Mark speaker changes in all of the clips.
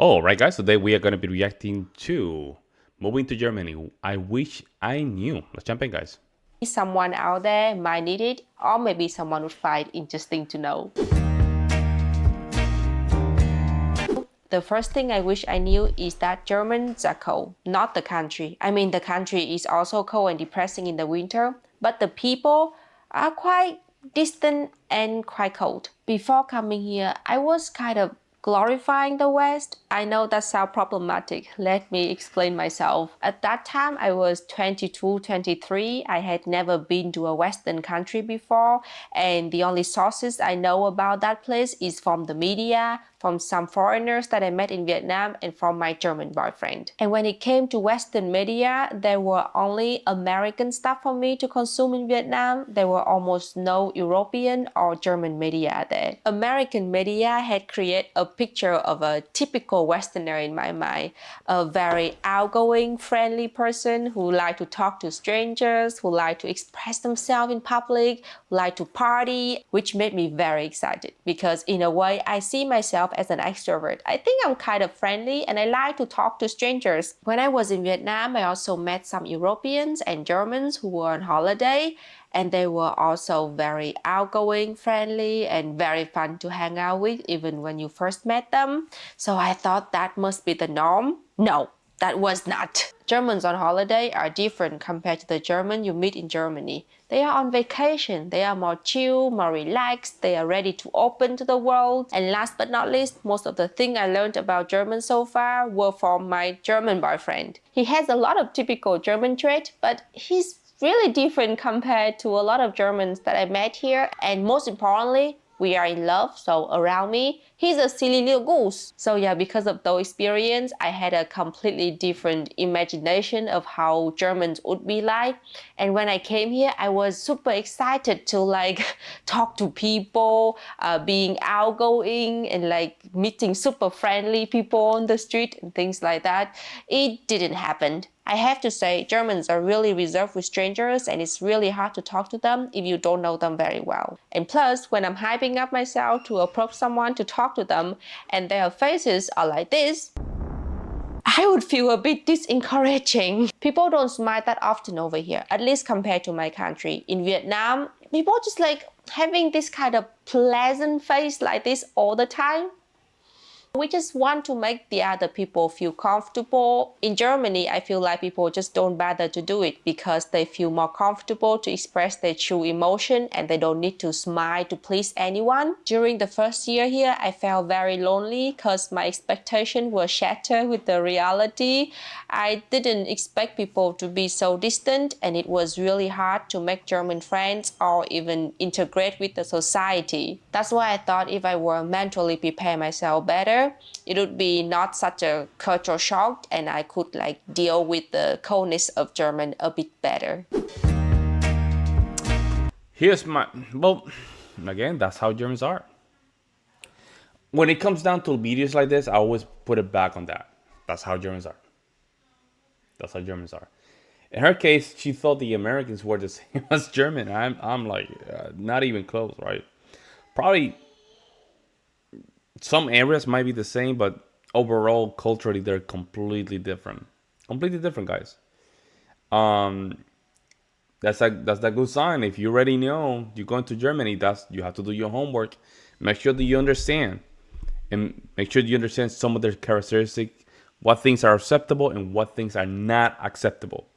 Speaker 1: Oh, right, guys. Today we are going to be reacting to moving to Germany. I wish I knew. Let's jump in, guys.
Speaker 2: Someone out there might need it, or maybe someone would find interesting to know. The first thing I wish I knew is that Germans are cold, not the country. I mean, the country is also cold and depressing in the winter, but the people are quite distant and quite cold. Before coming here, I was kind of glorifying the West. I know that sounds problematic. Let me explain myself. At that time, I was 22, 23. I had never been to a Western country before, and the only sources I know about that place is from the media, from some foreigners that I met in Vietnam, and from my German boyfriend. And when it came to Western media, there were only American stuff for me to consume in Vietnam. There were almost no European or German media there. American media had created a picture of a typical Westerner in my mind, a very outgoing, friendly person who liked to talk to strangers, who liked to express themselves in public, who liked to party, which made me very excited because in a way I see myself as an extrovert. I think I'm kind of friendly and I like to talk to strangers. When I was in Vietnam, I also met some Europeans and Germans who were on holiday, and they were also very outgoing, friendly, and very fun to hang out with even when you first met them. So I thought that must be the norm. No, that was not. Germans on holiday are different compared to the German you meet in Germany. They are on vacation, they are more chill, more relaxed, they are ready to open to the world. And last but not least, most of the things I learned about Germans so far were from my German boyfriend. He has a lot of typical German traits, but he's really different compared to a lot of Germans that I met here. And most importantly, we are in love, so around me, he's a silly little goose. So yeah, because of those experience, I had a completely different imagination of how Germans would be like. And when I came here, I was super excited to talk to people, being outgoing and meeting super friendly people on the street and things like that. It didn't happen. I have to say, Germans are really reserved with strangers and it's really hard to talk to them if you don't know them very well. And plus, when I'm hyping up myself to approach someone to talk to them and their faces are like this, I would feel a bit disencouraging. People don't smile that often over here, at least compared to my country. In Vietnam, people just having this kind of pleasant face like this all the time. We just want to make the other people feel comfortable. In Germany, I feel like people just don't bother to do it because they feel more comfortable to express their true emotion and they don't need to smile to please anyone. During the first year here, I felt very lonely because my expectations were shattered with the reality. I didn't expect people to be so distant and it was really hard to make German friends or even integrate with the society. That's why I thought if I were mentally prepare myself better, it would be not such a cultural shock and I could deal with the coldness of German a bit better.
Speaker 1: Here's my. Well, again, that's how Germans are. When it comes down to videos like this, I always put it back on that. That's how Germans are. That's how Germans are. In her case, she thought the Americans were the same as German. I'm like, not even close, right? Probably some areas might be the same, but overall, culturally, they're completely different. Completely different, guys. Um, that's a good sign. If you already know you're going to Germany, that's you have to do your homework. Make sure that you understand, and make sure you understand some of their characteristics, what things are acceptable and what things are not acceptable.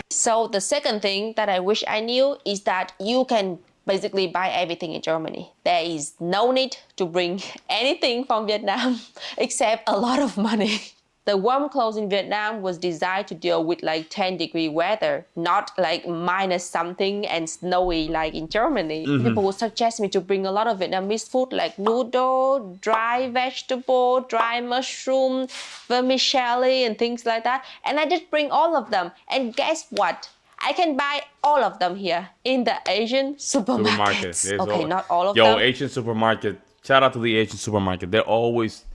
Speaker 2: So the second thing that I wish I knew is that you can basically buy everything in Germany. There is no need to bring anything from Vietnam except a lot of money. The warm clothes in Vietnam was designed to deal with 10-degree weather, not minus something and snowy like in Germany. People would suggest me to bring a lot of Vietnamese food like noodle, dry vegetable, dry mushroom, vermicelli and things like that. And I did bring all of them. And guess what? I can buy all of them here in the Asian
Speaker 1: Supermarket.
Speaker 2: supermarkets. Okay, not all of
Speaker 1: Yo,
Speaker 2: them.
Speaker 1: Asian supermarket. Shout out to the Asian supermarket. They always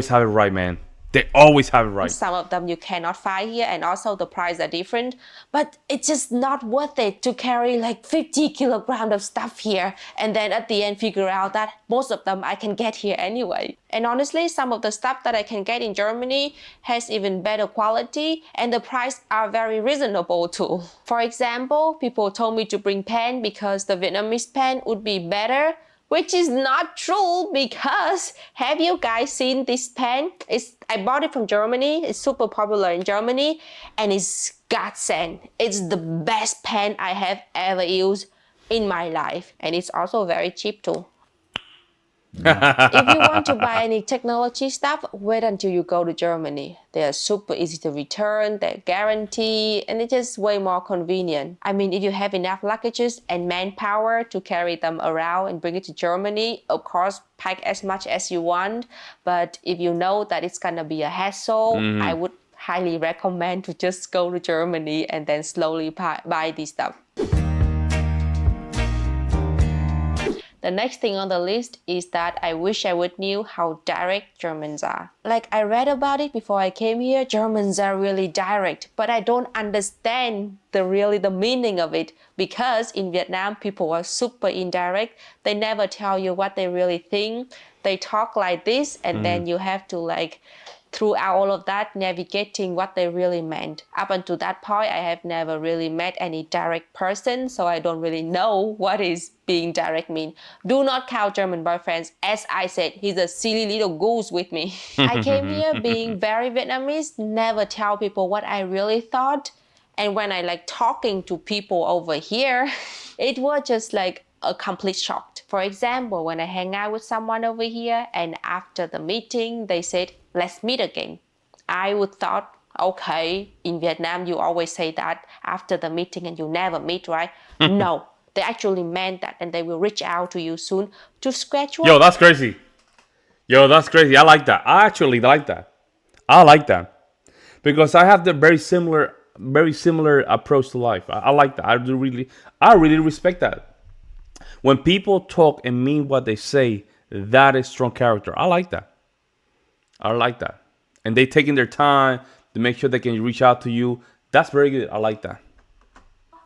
Speaker 1: have it right, man. They always have it right.
Speaker 2: Some of them you cannot find here, and also the price are different. But it's just not worth it to carry like 50 kilograms of stuff here, and then at the end figure out that most of them I can get here anyway. And honestly, some of the stuff that I can get in Germany has even better quality, and the price are very reasonable too. For example, people told me to bring pen because the Vietnamese pen would be better, which is not true because have you guys seen this pen? I bought it from Germany. It's super popular in Germany and it's godsend. It's the best pen I have ever used in my life, and it's also very cheap too. If you want to buy any technology stuff, wait until you go to Germany. They are super easy to return, they're guaranteed, and it's just way more convenient. I mean, if you have enough luggages and manpower to carry them around and bring it to Germany, of course, pack as much as you want. But if you know that it's gonna be a hassle, I would highly recommend to just go to Germany and then slowly buy this stuff. The next thing on the list is that I wish I would knew how direct Germans are. Like I read about it before I came here, Germans are really direct, but I don't understand the meaning of it because in Vietnam people are super indirect. They never tell you what they really think. They talk like this and then you have to like throughout all of that, navigating what they really meant. Up until that point, I have never really met any direct person, so I don't really know what is being direct mean. Do not count German boyfriends. As I said, he's a silly little goose with me. I came here being very Vietnamese, never tell people what I really thought. And when I like talking to people over here, it was just like a complete shock. For example, when I hang out with someone over here and after the meeting, they said, let's meet again. I would thought, okay, in Vietnam, you always say that after the meeting and you never meet, right? No, they actually meant that and they will reach out to you soon to schedule.
Speaker 1: Yo, that's crazy. Yo, that's crazy. I like that. I actually like that. I like that because I have the very similar approach to life. I like that. I really respect that. When people talk and mean what they say, that is strong character. I like that. I like that. And they taking their time to make sure they can reach out to you. That's very good. I like that.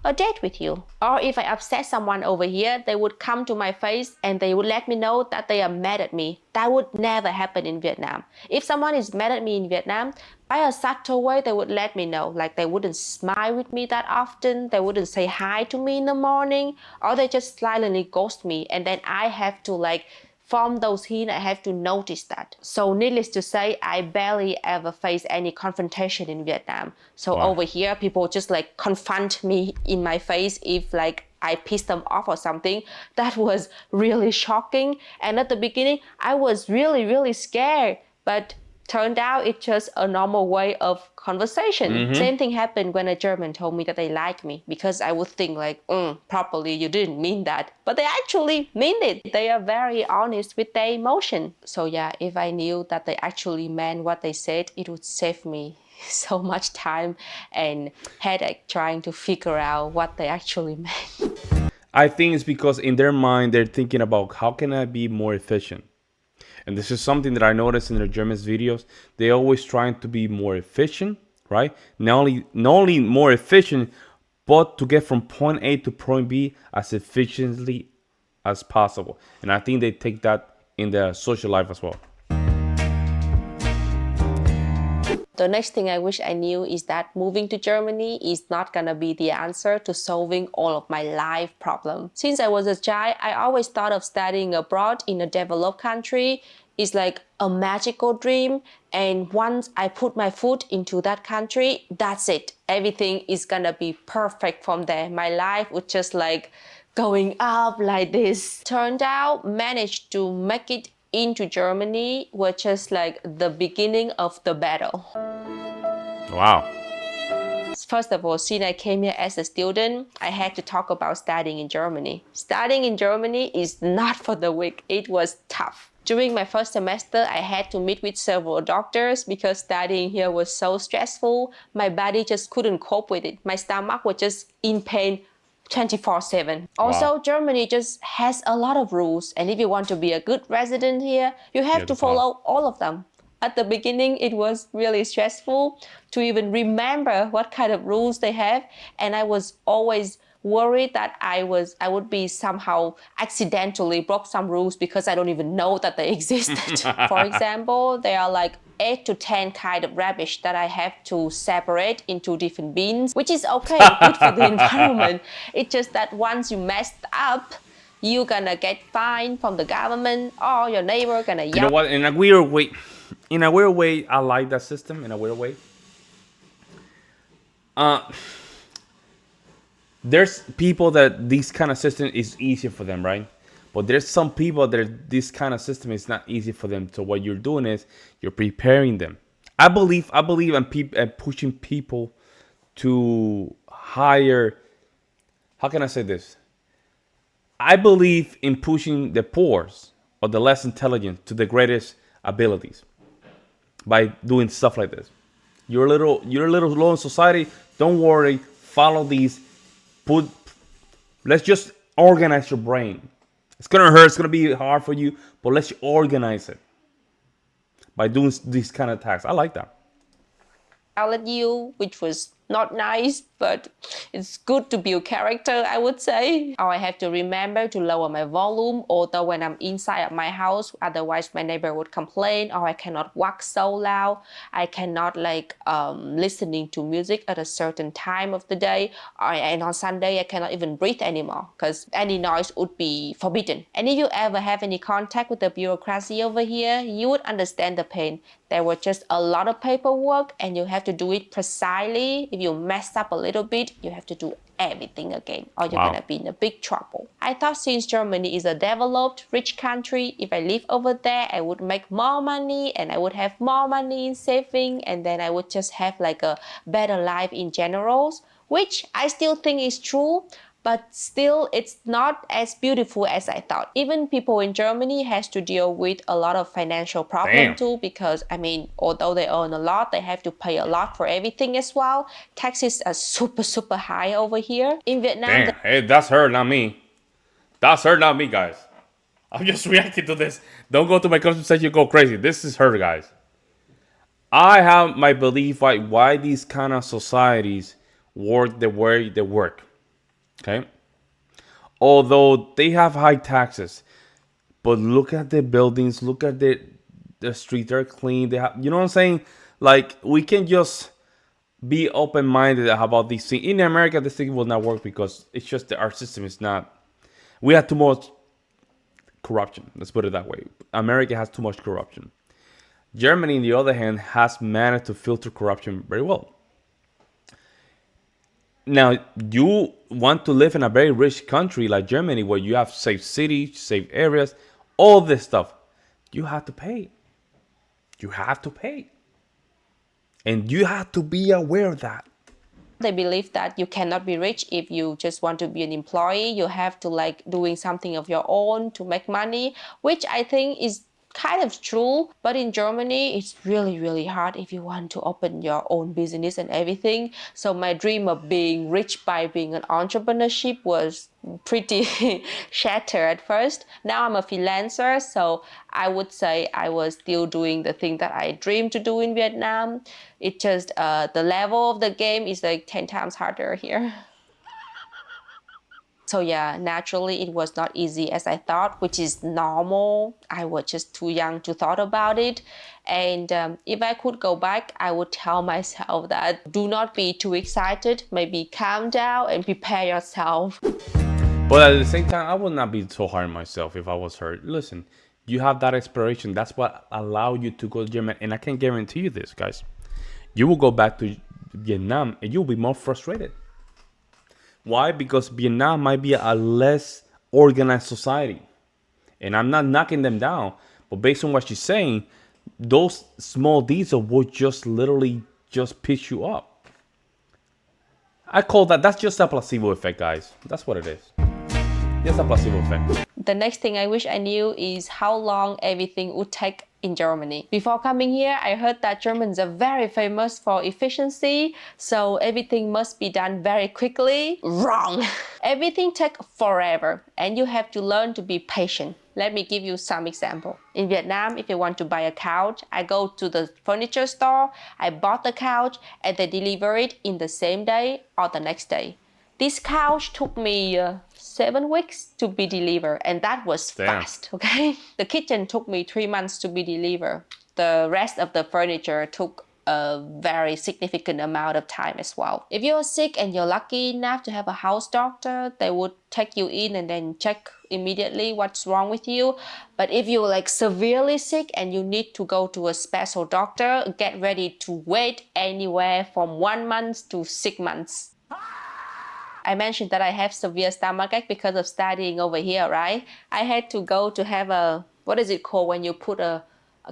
Speaker 2: A date with you. Or if I upset someone over here, they would come to my face and they would let me know that they are mad at me. That would never happen in Vietnam. If someone is mad at me in Vietnam, by a subtle way, they would let me know. Like they wouldn't smile with me that often, they wouldn't say hi to me in the morning, or they just silently ghost me. And then I have to like from those hints, I have to notice that. So needless to say, I barely ever face any confrontation in Vietnam. So
Speaker 1: Wow.
Speaker 2: over here, people just like confront me in my face if like I piss them off or something. That was really shocking. And at the beginning, I was really scared. But turned out it's just a normal way of conversation. Same thing happened when a German told me that they like me because I would think like, probably you didn't mean that. But they actually mean it. They are very honest with their emotion. So yeah, if I knew that they actually meant what they said, it would save me so much time and headache trying to figure out what they actually meant.
Speaker 1: I think it's because in their mind they're thinking about how can I be more efficient. And this is something that I noticed in the Germans videos. They always trying to be more efficient, right? Not only more efficient, but to get from point A to point B as efficiently as possible. And I think they take that in their social life as well.
Speaker 2: The next thing I wish I knew is that moving to Germany is not gonna be the answer to solving all of my life problems. Since I was a child, I always thought of studying abroad in a developed country is like a magical dream. And once I put my foot into that country, that's it. Everything is gonna be perfect from there. My life would just like going up like this. Turned out, managed to make it into Germany was just like the beginning of the battle.
Speaker 1: Wow.
Speaker 2: First of all, since I came here as a student, I had to talk about studying in Germany. Studying in Germany is not for the weak. It was tough. During my first semester, I had to meet with several doctors because studying here was so stressful. My body just couldn't cope with it. My stomach was just in pain 24/7. Also,
Speaker 1: Wow.
Speaker 2: Germany just has a lot of rules, and if you want to be a good resident here, you have
Speaker 1: Yeah,
Speaker 2: to
Speaker 1: to follow.
Speaker 2: follow all of them. At the beginning, it was really stressful to even remember what kind of rules they have, and I was always worried that I would be somehow accidentally broke some rules because I don't even know that they existed. For example, there are like 8 to 10 kind of rubbish that I have to separate into different bins, which is okay, good for the environment. It's just that once you messed up, you're gonna get fined from the government or your neighbor gonna
Speaker 1: You know
Speaker 2: yell.
Speaker 1: what? In a weird way, I like that system. In a weird way, uh, there's people that this kind of system is easier for them, right? But there's some people that this kind of system is not easy for them. So what you're doing is you're preparing them. I believe in pushing people to higher. How can I say this? I believe in pushing the poor or the less intelligent to the greatest abilities by doing stuff like this. You're a little low in society. Don't worry. Follow these. Put. Let's just organize your brain. It's gonna hurt. It's gonna be hard for you, but let's organize it by doing these kind of tasks. I like that.
Speaker 2: At you, which was not nice, but it's good to build character, I would say. Or I have to remember to lower my volume, although when I'm inside of my house, otherwise my neighbor would complain, or I cannot walk so loud. I cannot like listening to music at a certain time of the day, and on Sunday I cannot even breathe anymore because any noise would be forbidden. And if you ever have any contact with the bureaucracy over here, you would understand the pain. There was just a lot of paperwork and you have to do it precisely. If you mess up a little bit, you have to do everything again or you're
Speaker 1: Wow.
Speaker 2: gonna be in a big trouble. I thought since Germany is a developed, rich country, if I live over there, I would make more money and I would have more money in saving and then I would just have like a better life in general, which I still think is true, but still it's not as beautiful as I thought. Even people in Germany has to deal with a lot of financial problem
Speaker 1: Damn.
Speaker 2: too because I mean although they earn a lot, they have to pay a lot for everything as well. Taxes are super high over here. In Vietnam,
Speaker 1: Damn. Hey, that's her, not me. That's her, not me, guys. I'm just reacting to this. Don't go to my comment section. Go crazy. This is her, guys. I have my belief why these kind of societies work the way they work. Okay. Although they have high taxes, but look at the buildings. Look at the streets. They're clean. They have. You know what I'm saying? Like we can just be open minded about these things. In America, this thing will not work because it's just that our system is not. We have too much corruption. Let's put it that way. America has too much corruption. Germany, on the other hand, has managed to filter corruption very well. Now, you want to live in a very rich country like Germany, where you have safe cities, safe areas, all this stuff. You have to pay. You have to pay. And you have to be aware of that.
Speaker 2: they believe that you cannot be rich if you just want to be an employee. You have to like doing something of your own to make money, which I think is kind of true. But in Germany, it's really hard if you want to open your own business and everything. So my dream of being rich by being an entrepreneurship was pretty shattered at first. Now I'm a freelancer, so I would say I was still doing the thing that I dreamed to do in Vietnam. It just the level of the game is like 10 times harder here. So yeah, naturally it was not easy as I thought, which is normal. I was just too young to thought about it. And if I could go back, I would tell myself that do not be too excited. Maybe calm down and prepare yourself.
Speaker 1: But at the same time, I would not be so hard on myself if I was hurt. Listen, you have that inspiration. That's what allowed you to go to Germany. And I can guarantee you this, guys. You will go back to Vietnam and you'll be more frustrated. Why? Because Vietnam might be a less organized society. And I'm not knocking them down. But based on what she's saying, those small details will just literally just piss you up. I call that's just a placebo effect, guys. That's what it is. Just a placebo effect.
Speaker 2: The next thing I wish I knew is how long everything would take in Germany. Before coming here, I heard that Germans are very famous for efficiency, so everything must be done very quickly. Wrong! Everything takes forever, and you have to learn to be patient. Let me give you some example. In Vietnam, if you want to buy a couch, I go to the furniture store, I bought the couch, and they deliver it in the same day or the next day. This couch took me 7 weeks to be delivered, and that was
Speaker 1: Damn.
Speaker 2: fast, okay? The kitchen took me 3 months to be delivered. The rest of the furniture took a very significant amount of time as well. If you're sick and you're lucky enough to have a house doctor, they would take you in and then check immediately what's wrong with you. But if you're like severely sick and you need to go to a special doctor, get ready to wait anywhere from 1 month to 6 months. I mentioned that I have severe stomachache because of studying over here, right? I had to go to have a, what is it called when you put a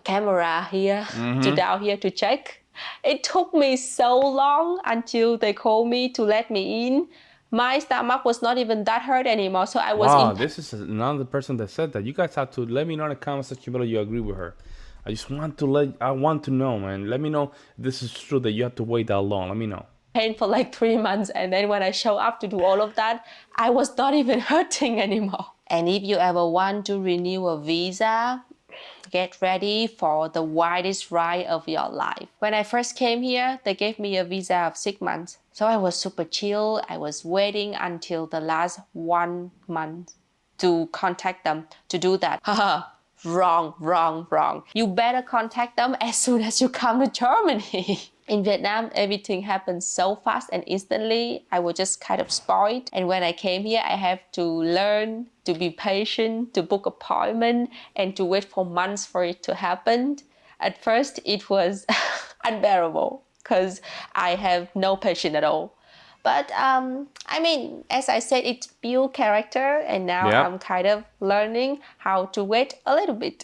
Speaker 2: camera here to down here to check? It took me so long until they called me to let me in. My stomach was not even that hurt anymore, so I was
Speaker 1: Wow,
Speaker 2: in.
Speaker 1: this is another person that said that. You guys have to let me know in the comment section below you agree with her. I want to know, man. Let me know if this is true that you have to wait that long. Let me know.
Speaker 2: Pain for like 3 months, and then when I show up to do all of that, I was not even hurting anymore. And if you ever want to renew a visa, get ready for the widest ride of your life. When I first came here, they gave me a visa of 6 months. So I was super chill. I was waiting until the last 1 month to contact them to do that. Haha, wrong, wrong, wrong. You better contact them as soon as you come to Germany. In Vietnam, everything happens so fast and instantly. I was just kind of spoiled. And when I came here, I have to learn to be patient, to book appointment, and to wait for months for it to happen. At first, it was unbearable because I have no patience at all. But I mean, as I said, it built character, and now
Speaker 1: Yeah.
Speaker 2: I'm kind of learning how to wait a little bit.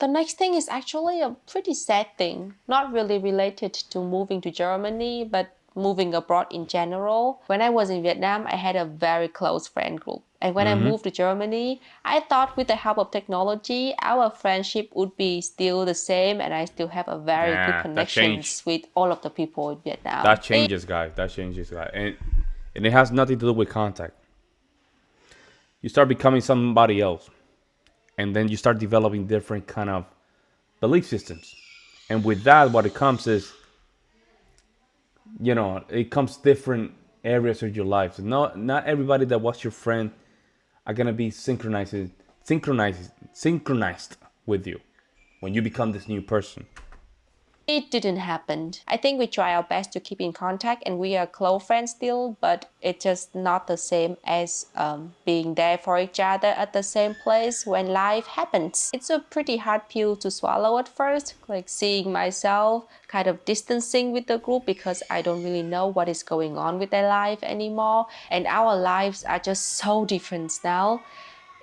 Speaker 2: The next thing is actually a pretty sad thing, not really related to moving to Germany, but moving abroad in general. When I was in Vietnam, I had a very close friend group. And when I moved to Germany, I thought with the help of technology, our friendship would be still the same and I still have a very good
Speaker 1: Nah, that changed.
Speaker 2: connections with all of the people in Vietnam.
Speaker 1: That changes, guys. That changes, guys. And it has nothing to do with contact. You start becoming somebody else, and then you start developing different kind of belief systems. And with that, what it comes is, it comes different areas of your life. So not everybody that was your friend are gonna be synchronized with you when you become this new person.
Speaker 2: It didn't happen. I think we try our best to keep in contact and we are close friends still, but it's just not the same as being there for each other at the same place when life happens. It's a pretty hard pill to swallow at first, like seeing myself kind of distancing with the group because I don't really know what is going on with their life anymore. And our lives are just so different now.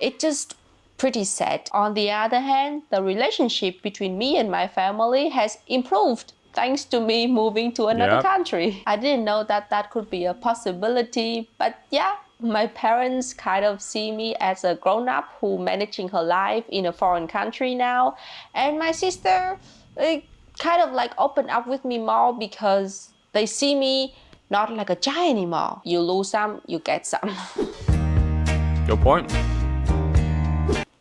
Speaker 2: It just pretty sad. On the other hand, the relationship between me and my family has improved thanks to me moving to another
Speaker 1: Yeah.
Speaker 2: country. I didn't know that that could be a possibility, but yeah, my parents kind of see me as a grown-up who managing her life in a foreign country now, and my sister kind of like open up with me more because they see me not like a giant anymore. You lose some, you get some.
Speaker 1: Your point.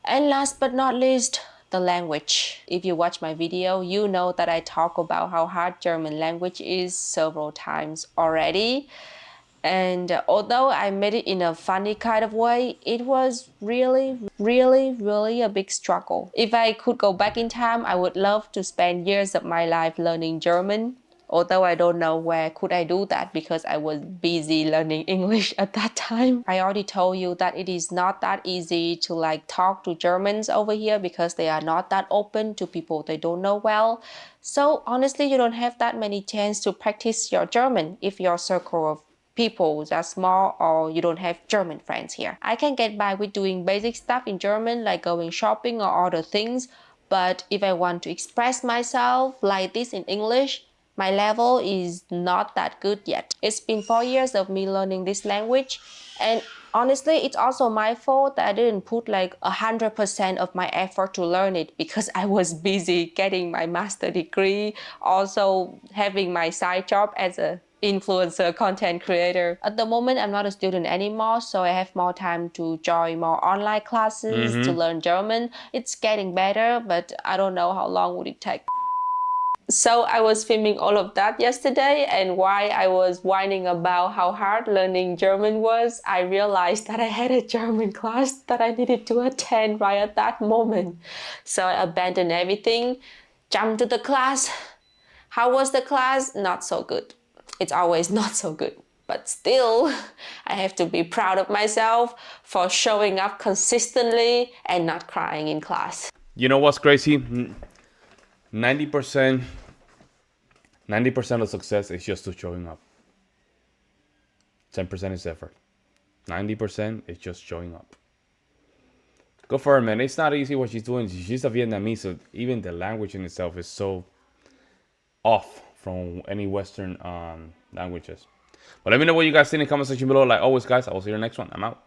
Speaker 2: And last but not least, the language. If you watch my video, you know that I talk about how hard German language is several times already. And although I made it in a funny kind of way, it was really, really, really a big struggle. If I could go back in time, I would love to spend years of my life learning German. Although I don't know where could I do that because I was busy learning English at that time. I already told you that it is not that easy to like talk to Germans over here because they are not that open to people they don't know well. So honestly, you don't have that many chance to practice your German if your circle of people that small or you don't have German friends here. I can get by with doing basic stuff in German like going shopping or other things, but if I want to express myself like this in English, my level is not that good yet. It's been 4 years of me learning this language, and honestly, it's also my fault that I didn't put like 100% of my effort to learn it because I was busy getting my master degree, also having my side job as a influencer, content creator. At the moment, I'm not a student anymore, so I have more time to join more online classes to learn German. It's getting better, but I don't know how long would it take. So I was filming all of that yesterday, and while I was whining about how hard learning German was, I realized that I had a German class that I needed to attend right at that moment. So I abandoned everything, jumped to the class. How was the class? Not so good. It's always not so good. But still, I have to be proud of myself for showing up consistently and not crying in class.
Speaker 1: You know what's crazy? 90%, 90% of success is just to showing up. 10% is effort. 90% is just showing up. Go for it, man. It's not easy what she's doing. She's a Vietnamese, so even the language in itself is so off from any Western languages. But let me know what you guys think in the comment section below. Like always, guys, I will see you in the next one. I'm out.